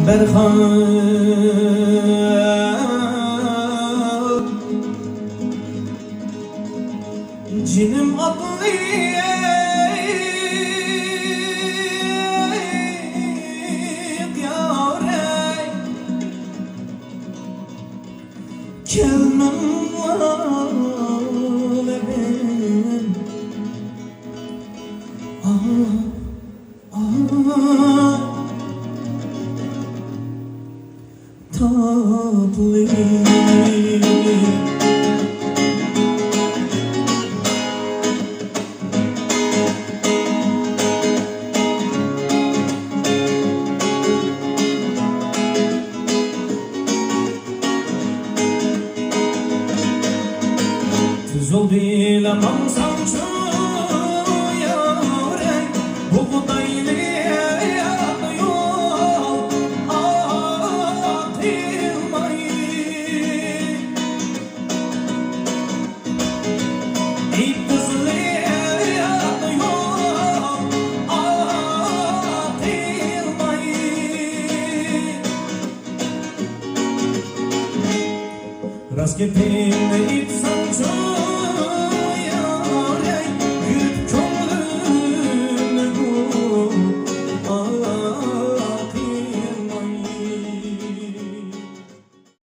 berhan cinim adliye diyare kelmem lebin tatlı tuzul bilemem sançı yare bu daylı yol atılmayı İktizli yol atılmayı Rast gittiğimde ilk sançı